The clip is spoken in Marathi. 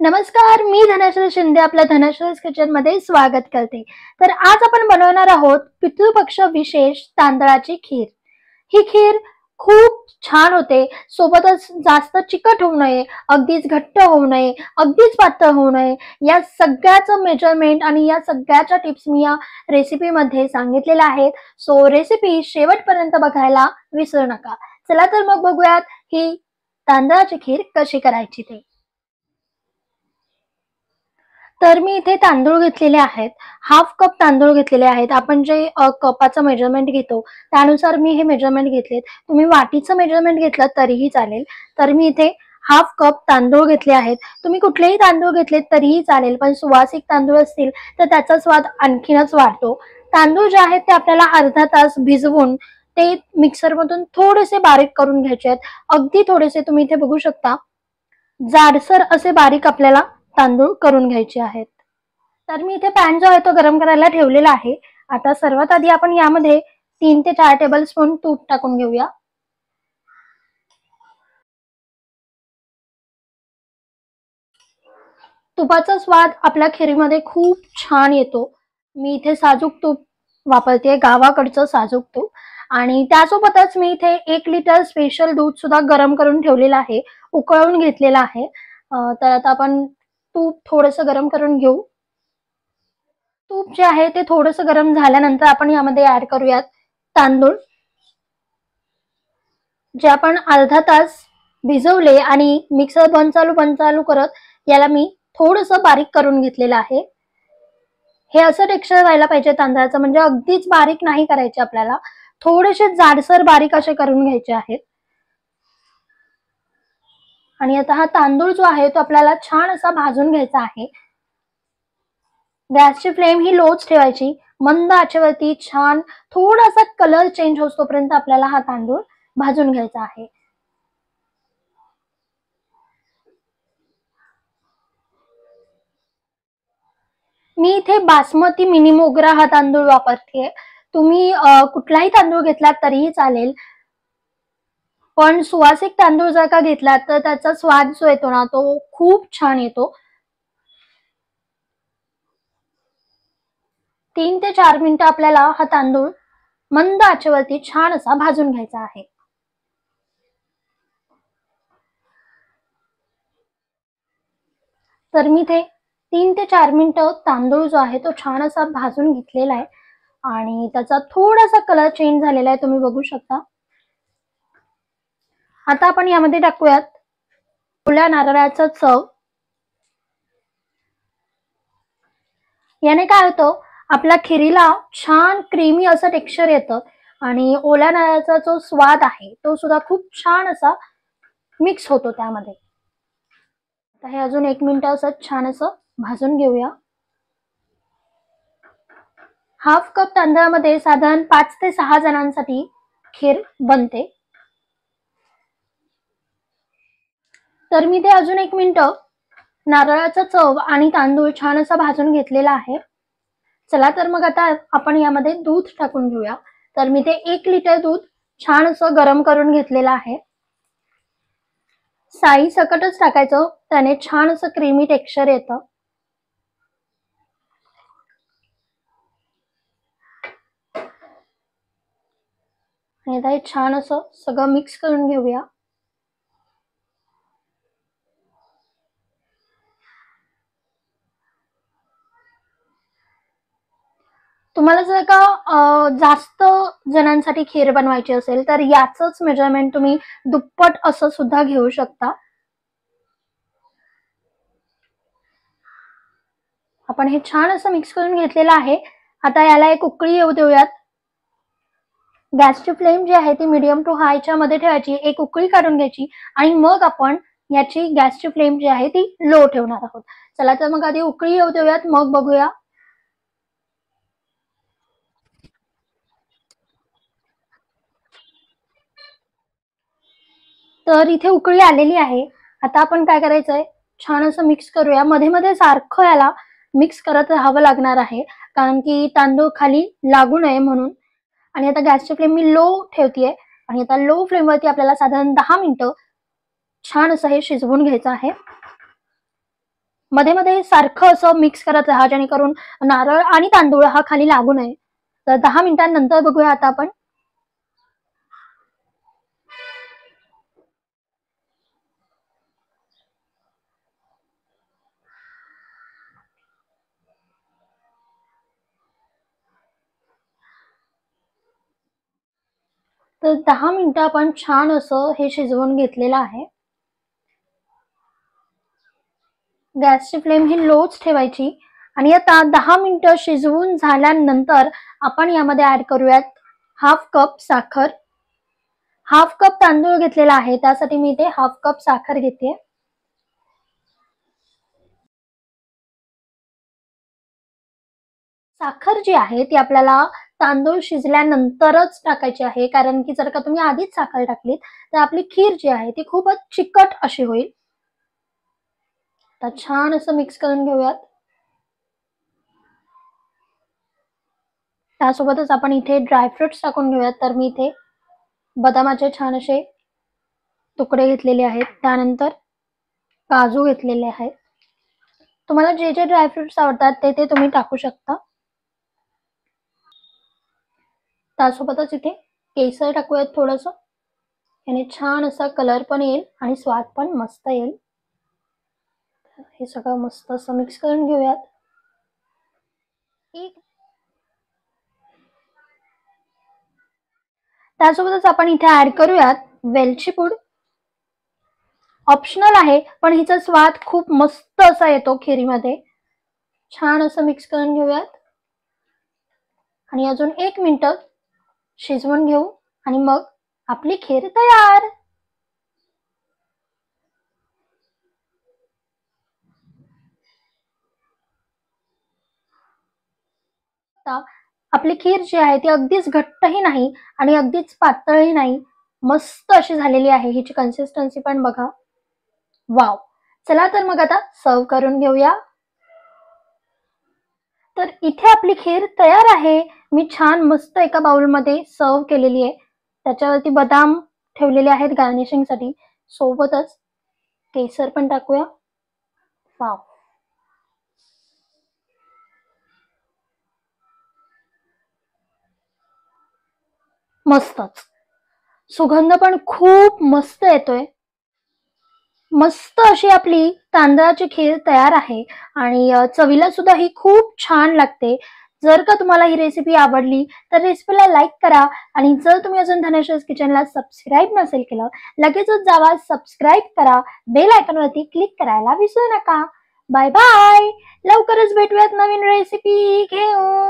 नमस्कार, मी धनश्री शिंदे आपल्या धनश्रीज किचन मध्ये स्वागत करते. तर आज आपण बनवणार आहोत पितृपक्ष विशेष तांदळाची खीर. ही खीर खूप छान होते. सोबतच जास्त चिकट होऊ नये, अगदीच घट्ट होऊ नये, अगदीच पातळ होऊ नये. या सगळ्याचं मेजरमेंट आणि या सगळ्याच्या टिप्स मी या रेसिपीमध्ये सांगितलेल्या आहेत. सो रेसिपी शेवटपर्यंत बघायला विसरू नका. चला तर मग बघूयात ही तांदळाची खीर कशी करायची ते. तर मी इथे तांदूळ घेतलेले आहेत. हाफ कप तांदूळ घेतलेले आहेत. आपण जे कपाचं मेजरमेंट घेतो त्यानुसार मी हे मेजरमेंट घेतलेत. तुम्ही वाटीचं मेजरमेंट घेतलं तरीही चालेल. तर मी इथे हाफ कप तांदूळ घेतले आहेत. तुम्ही कुठलेही तांदूळ घेतलेत तरीही चालेल, पण सुवासिक तांदूळ असतील तर त्याचा स्वाद आणखीनच वाढतो. तांदूळ जे आहेत ते आपल्याला अर्धा तास भिजवून ते मिक्सरमधून थोडेसे बारीक करून घ्यायचे आहेत. अगदी थोडेसे, तुम्ही इथे बघू शकता, जाडसर असे बारीक आपल्याला तांदूळ करून घ्यायचे आहेत. तर मी इथे पॅन जो आहे तो गरम करायला ठेवलेला आहे. आता सर्वात आधी आपण यामध्ये 3 ते 4 टेबलस्पून तूप टाकून घेऊया. तुपाचा स्वाद आपल्या खिरीमध्ये खूप छान येतो. मी इथे साजूक तूप वापरते, गावाकडचं साजूक तूप. आणि त्यासोबतच मी इथे 1 लिटर स्पेशल दूध सुद्धा गरम करून ठेवलेलं आहे, उकळवून घेतलेलं आहे. तर आता आपण तूप थोडंसं गरम करून घेऊ. तूप जे आहे ते थोडंसं गरम झाल्यानंतर आपण यामध्ये ऍड करूयात तांदूळ, जे आपण अर्धा तास भिजवले आणि मिक्सर बंद चालू करत याला मी थोडंसं बारीक करून घेतलेलं आहे. हे असं टेक्स्चर व्हायला पाहिजे तांदळाचं, म्हणजे अगदीच बारीक नाही करायचे आपल्याला, थोडेसे जाडसर बारीक असे करून घ्यायचे आहेत. आणि आता हा तांदूळ जो आहे तो आपल्याला छान असा भाजून घ्यायचा आहे. गॅसची फ्लेम ही लोच ठेवायची. मंद आचेवरती छान थोडासा कलर चेंज होतोपर्यंत आपल्याला हा तांदूळ भाजून घ्यायचा आहे. मी इथे बासमती मिनी मोगरा हा तांदूळ वापरते. तुम्ही कुठलाही तांदूळ घेतलात तरीही चालेल, पण सुवासिक तांदूळ जर का घेतलात तर त्याचा स्वाद जो येतो ना तो खूप छान येतो. 3 ते 4 मिनिटं आपल्याला हा तांदूळ मंद आचेवरती छान असा भाजून घ्यायचा आहे. तर मी इथे 3 ते 4 मिनिटं तांदूळ जो आहे तो छान असा भाजून घेतलेला आहे आणि त्याचा थोडासा कलर चेंज झालेला आहे, तुम्ही बघू शकता. आता आपण यामध्ये टाकूयात ओल्या नारळाचं चव. याने काय होतं, आपल्या खिरीला छान क्रीमी असं टेक्स्चर येतं आणि ओल्या नारळाचा जो स्वाद आहे तो सुद्धा खूप छान असा मिक्स होतो त्यामध्ये. आता हे अजून 1 मिनिट असं छान असं भाजून घेऊया. हाफ कप तांदळामध्ये साधारण 5 ते 6 जणांसाठी खीर बनते. तर मी ते अजून 1 मिनिट नारळाचा चव आणि तांदूळ छान असा भाजून घेतलेला आहे. चला तर मग आता आपण यामध्ये दूध टाकून घेऊया. तर मी ते 1 लिटर दूध छान असं गरम करून घेतलेलं आहे. साई सकटच टाकायचं, त्याने छान असं क्रीमी टेक्स्चर येतं. आणि आता हे छान असं सगळं मिक्स करून घेऊया. तुम्हाला जर का जास्त जणांसाठी खीर बनवायची असेल तर याचंच मेजरमेंट तुम्ही दुप्पट असं सुद्धा घेऊ शकता. आपण हे छान असं मिक्स करून घेतलेलं आहे. आता याला एक उकळी येऊ देऊयात. गॅसची फ्लेम जी आहे ती मीडियम टू हायच्या मध्ये ठेवायची, एक उकळी काढून घ्यायची आणि मग आपण याची गॅसची फ्लेम जी आहे ती लो ठेवणार आहोत. चला तर मग आधी उकळी येऊ देऊयात, मग बघूया. तर इथे उकळी आलेली आहे. आता आपण काय करायचंय, छान असं मिक्स करूया. मध्ये मध्ये सारखं याला मिक्स करत राहावं लागणार आहे, कारण की तांदूळ खाली लागू नये म्हणून. आणि आता गॅसची फ्लेम मी लो ठेवतेय आणि आता लो फ्लेमवरती आपल्याला साधारण 10 मिनिटं छान असं हे शिजवून घ्यायचं आहे. मध्ये मध्ये सारखं असं मिक्स करत राहा, जेणेकरून नारळ आणि तांदूळ हा खाली लागू नये. तर 10 मिनिटांनंतर बघूया आता आपण. तर 10 मिनिटं आपण छान असं हे शिजवून घेतलेलं आहे. गॅसची फ्लेम ही लोच ठेवायची आणि आता 10 मिनिटं शिजवून झाल्यानंतर आपण यामध्ये ऍड करूयात हाफ कप साखर. हाफ कप तांदूळ घेतलेला आहे, त्यासाठी मी इथे हाफ कप साखर घेते. साखर जी आहे ती आपल्याला तांदूळ शिजल्यानंतरच टाकायची आहे, कारण की जर का तुम्ही आधीच साखर टाकलीत तर आपली खीर जी आहे ती खूपच चिकट अशी होईल. तर छान असं मिक्स करून घेऊयात. त्यासोबतच आपण इथे ड्रायफ्रुट्स टाकून घेऊयात. तर मी इथे बदामाचे छान असे तुकडे घेतलेले आहेत, त्यानंतर काजू घेतलेले आहेत. तुम्हाला जे जे ड्रायफ्रुट्स आवडतात ते ते तुम्ही टाकू शकता. त्यासोबतच इथे केसर टाकूयात थोडंसं, याने छान असा कलर पण येईल आणि स्वाद पण मस्त येईल. हे सगळं मस्त असं मिक्स करून घेऊयात. त्यासोबतच आपण इथे ऍड करूयात वेलची पूड. ऑप्शनल आहे, पण हिचा स्वाद खूप मस्त असा येतो खिरीमध्ये. छान असं मिक्स करून घेऊयात आणि अजून 1 मिनिट शिजवून घेऊ आणि मग आपली खीर तयार. आपली खीर जी आहे ती अगदीच घट्टही नाही आणि अगदीच पातळही नाही, मस्त अशी झालेली आहे. हिची कन्सिस्टन्सी पण बघा. वाव. चला तर मग आता सर्व करून घेऊया. तर इथे आपली खीर तयार आहे. मी छान मस्त एका बाउलमध्ये सर्व केलेली आहे. त्याच्यावरती बदाम ठेवलेले आहेत गार्निशिंगसाठी. सोबतच केसर पण टाकूया. वाव. मस्तच. सुगंध पण खूप मस्त येतोय. मस्त अशी आपली तांदळाची खीर तयार आहे आणि चवीला सुद्धा ही खूप छान लागते. जर का तुम्हाला ही रेसिपी आवडली तर रेसिपीला लाईक करा आणि जर तुम्ही अजून धनश्रीज किचनला सबस्क्राईब नसेल केलं, लगेचच जावा, सबस्क्राईब करा, बेल आयकॉनवरती क्लिक करायला विसरू नका. Bye bye. लवकरच भेटूयात नवीन रेसिपी घेऊन.